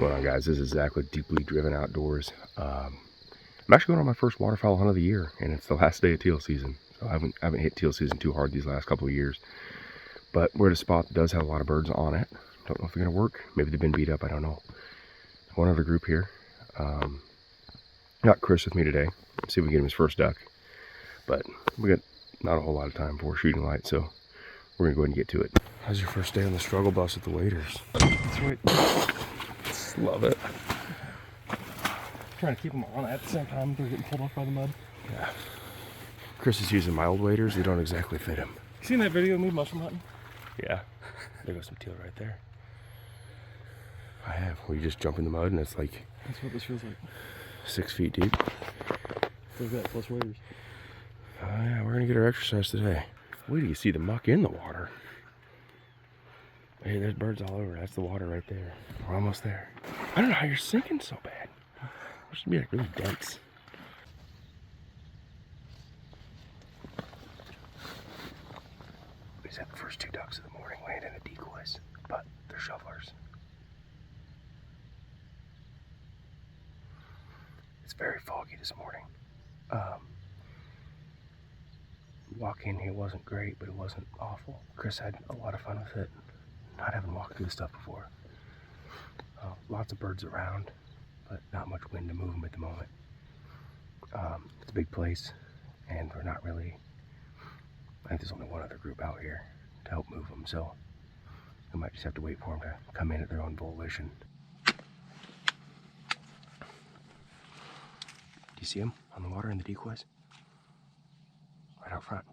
going on, guys? This is Zach with Deeply Driven Outdoors. I'm actually going on my first waterfowl hunt of the year, and it's the last day of teal season. So I haven't hit teal season too hard these last couple of years. But we're at a spot that does have a lot of birds on it. Don't know if they're going to work. Maybe they've been beat up. I don't know. One other group here. Got Chris with me today. Let's see if we get him his first duck. But we got not a whole lot of time before shooting light, so we're going to go ahead and get to it. How's your first day on the struggle bus at the waders? That's right. Love it. Trying to keep them on at the same time. They're getting pulled off by the mud. Yeah. Chris is using my old waders. They don't exactly fit him. You seen that video of me mushroom hunting? Yeah. There goes some teal right there. I have. We just jump in the mud and it's like... That's what this feels like. 6 feet deep. Feels that plus waders. Oh yeah, we're gonna get our exercise today. Wait till you see the muck in the water. Hey, there's birds all over. That's the water right there. We're almost there. I don't know how you're sinking so bad. It should be like really dense. We just had the first 2 ducks of the morning laying in the decoys, but they're shovelers. It's very foggy this morning. Walk in here wasn't great, but it wasn't awful. Chris had a lot of fun with it. Not having walked through this stuff before. Lots of birds around, but not much wind to move them at the moment. It's a big place, and we're not really... I think there's only one other group out here to help move them, so we might just have to wait for them to come in at their own volition. Do you see them on the water in the decoys? Right out front.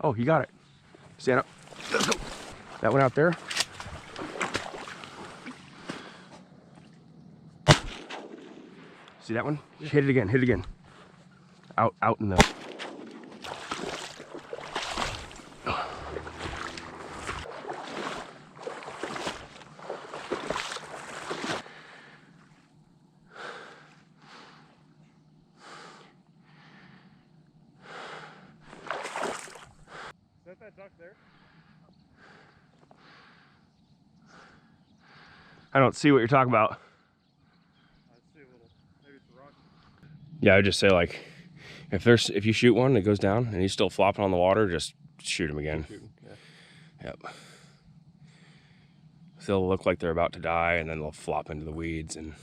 Oh, you got it. Stand up. Let's go. That one out there. See that one? Yeah. Hit it again. Hit it again. Out in the... Is that duck there? I don't see what you're talking about. I see a little, maybe it's a rock. Yeah, I would just say, like, if you shoot one and it goes down and he's still flopping on the water, just shoot him again. Yeah. Yep. They'll look like they're about to die, and then they'll flop into the weeds, and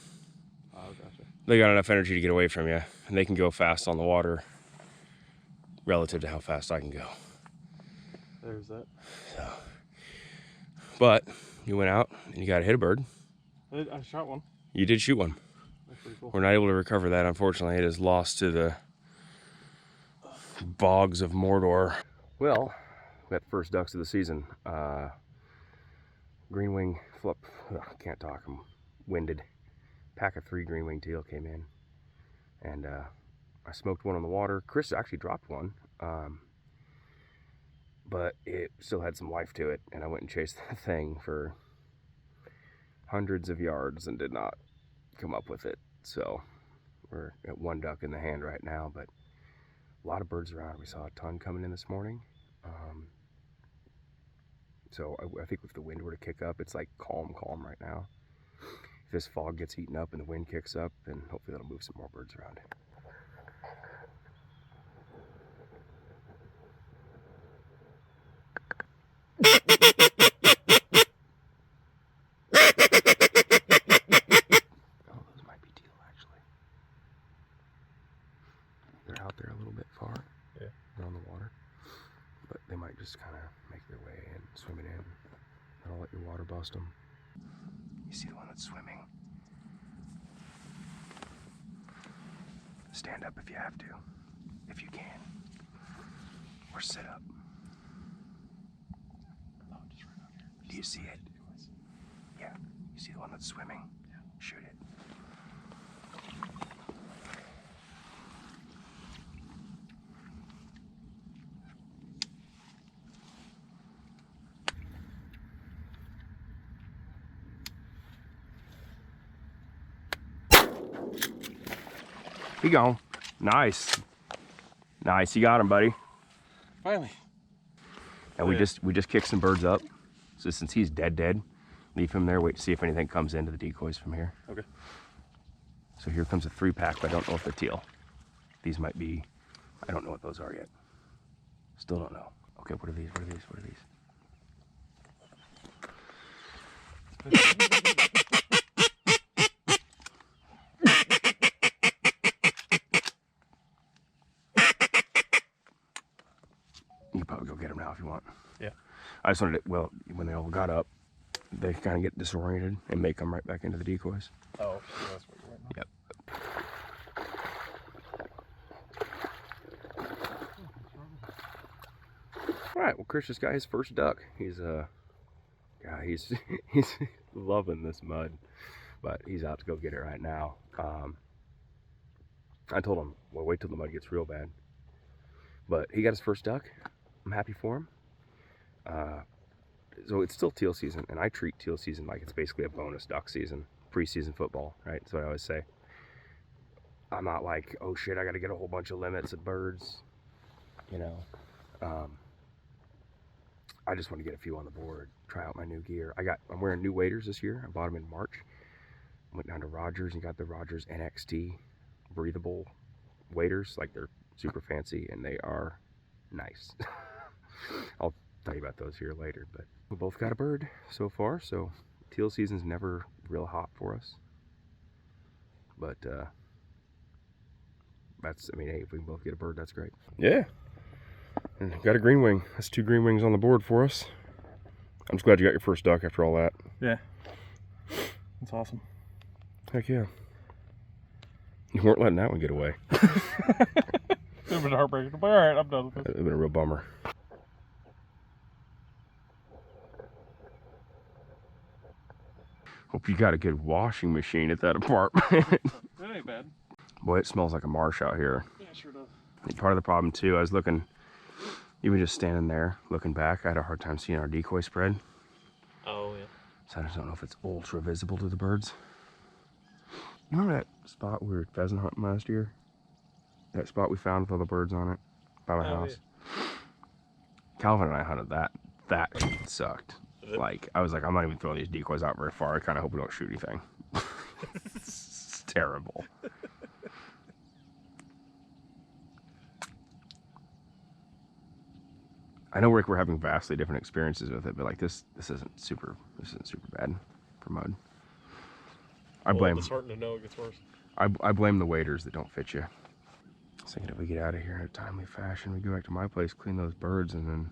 gotcha. They got enough energy to get away from you, and they can go fast on the water relative to how fast I can go. There's that. So, but you went out and you got to hit a bird. I shot one. You did shoot one. That's pretty cool. We're not able to recover that, unfortunately. It is lost to the bogs of Mordor. Well, we got the first ducks of the season. Green wing flip. Can't talk. I'm winded. Pack of 3 green wing teal came in, and I smoked one on the water. Chris actually dropped one, but it still had some life to it, and I went and chased that thing for hundreds of yards and did not come up with it. So we're at 1 duck in the hand right now, but a lot of birds around. We saw a ton coming in this morning. So I think if the wind were to kick up, it's like calm right now. If this fog gets eaten up and the wind kicks up, then hopefully that'll move some more birds around. Oh, those might be teal, actually. They're out there a little bit far. Yeah. They're on the water. But they might just kind of make their way in, swimming in. I'll let your water bust them. You see the one that's swimming? Stand up if you have to, if you can, or sit up. Oh, just right out here. Do you see it? Yeah. You see the one that's swimming? Yeah. Shoot it. He gone. Nice. Nice, you got him, buddy. Finally. And we just kicked some birds up. So since he's dead, leave him there, wait to see if anything comes into the decoys from here. Okay. So here comes a 3-pack, but I don't know if they're teal. These might be, I don't know what those are yet. Still don't know. Okay, what are these? What are these? What are these? You can probably go get them now if you want. Yeah. I just wanted to, well, when they all got up, they kind of get disoriented and may come right back into the decoys. Oh, yeah, that's what you're right now. Yep. All right, well, Chris just got his first duck. He's yeah, he's loving this mud, but he's out to go get it right now. I told him, well, wait till the mud gets real bad. But he got his first duck. I'm happy for him. So it's still teal season, and I treat teal season like it's basically a bonus duck season, preseason football, right? That's what I always say. I'm not like, oh shit, I got to get a whole bunch of limits of birds, you know. I just want to get a few on the board, try out my new gear. I'm wearing new waders this year. I bought them in March. Went down to Rogers and got the Rogers NXT breathable waders. Like, they're super fancy and they are nice. I'll tell you about those here later, but we both got a bird so far, so teal season's never real hot for us. But that's, I mean, hey, if we can both get a bird, that's great. Yeah. And got a green wing. That's 2 green wings on the board for us. I'm just glad you got your first duck after all that. Yeah. That's awesome. Heck yeah. You weren't letting that one get away. It would have been heartbreaking, but alright, I'm done with this. It would have been a real bummer. Hope you got a good washing machine at that apartment. That ain't bad. Boy, it smells like a marsh out here. Yeah, it sure does. And part of the problem too, I was looking, even just standing there, looking back, I had a hard time seeing our decoy spread. Oh, yeah. So I just don't know if it's ultra visible to the birds. You remember that spot we were pheasant hunting last year? That spot we found with all the birds on it by my house? Yeah. Calvin and I hunted that. That sucked. Like, I was like, I'm not even throwing these decoys out very far. I kind of hope we don't shoot anything. It's terrible. I know we're having vastly different experiences with it, but like this isn't super bad for mud. I blame. It's hard to know it gets worse. I blame the waders that don't fit you. I was thinking if we get out of here in a timely fashion, we go back to my place, clean those birds, and then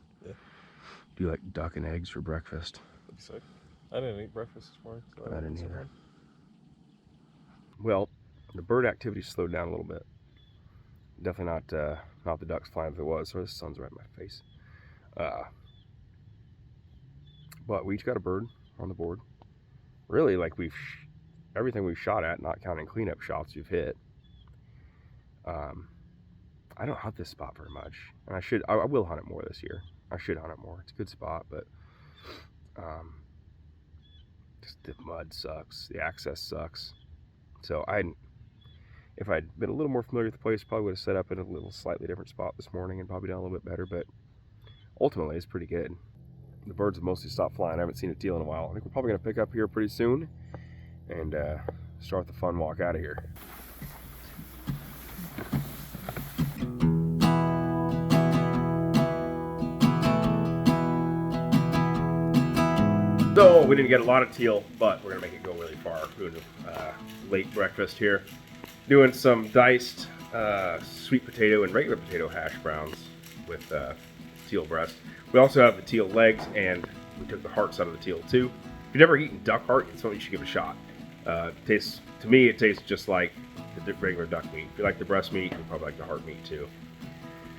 do like duck and eggs for breakfast. That'd be sick. I didn't eat breakfast this morning. So I didn't either. Well, the bird activity slowed down a little bit. Definitely not the ducks flying if it was. Sorry, the sun's right in my face. But we each got a bird on the board. Really, like everything we've shot at, not counting cleanup shots, we've hit. I don't hunt this spot very much, and I will hunt it more this year. I should hunt it more. It's a good spot, but just the mud sucks. The access sucks. So if I'd been a little more familiar with the place, probably would have set up in a little slightly different spot this morning and probably done a little bit better, but ultimately it's pretty good. The birds have mostly stopped flying. I haven't seen a teal in a while. I think we're probably going to pick up here pretty soon and start the fun walk out of here. So we didn't get a lot of teal, but we're gonna make it go really far. We're doing a late breakfast here. Doing some diced sweet potato and regular potato hash browns with teal breast. We also have the teal legs, and we took the hearts out of the teal too. If you've never eaten duck heart, it's something you should give a shot. To me, it tastes just like the regular duck meat. If you like the breast meat, you probably like the heart meat too.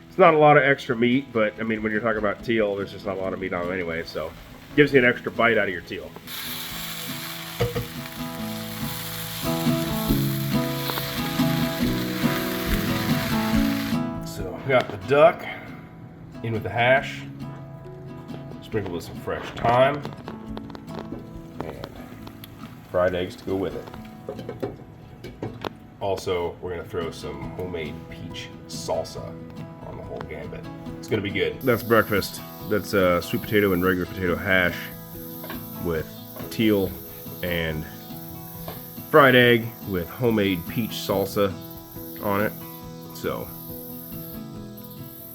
It's not a lot of extra meat, but I mean, when you're talking about teal, there's just not a lot of meat on them anyway, so gives you an extra bite out of your teal. So we got the duck in with the hash, sprinkled with some fresh thyme, and fried eggs to go with it. Also, we're gonna throw some homemade peach salsa on the whole gambit. It's gonna be good. That's breakfast. That's sweet potato and regular potato hash with teal and fried egg with homemade peach salsa on it. So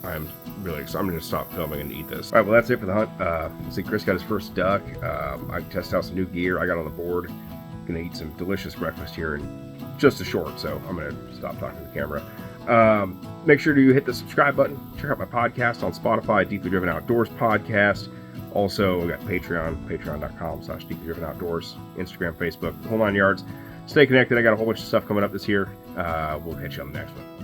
I'm really excited. I'm gonna stop filming and eat this. All right, well that's it for the hunt. See, Chris got his first duck. I tested out some new gear I got on the board. Gonna eat some delicious breakfast here in just a short, so I'm gonna stop talking to the camera. Make sure to hit the subscribe button. Check out my podcast on Spotify, Deeply Driven Outdoors Podcast. Also, we got Patreon, patreon.com/Deeply Driven Outdoors, Instagram, Facebook, the whole 9 yards. Stay connected. I got a whole bunch of stuff coming up this year. We'll catch you on the next one.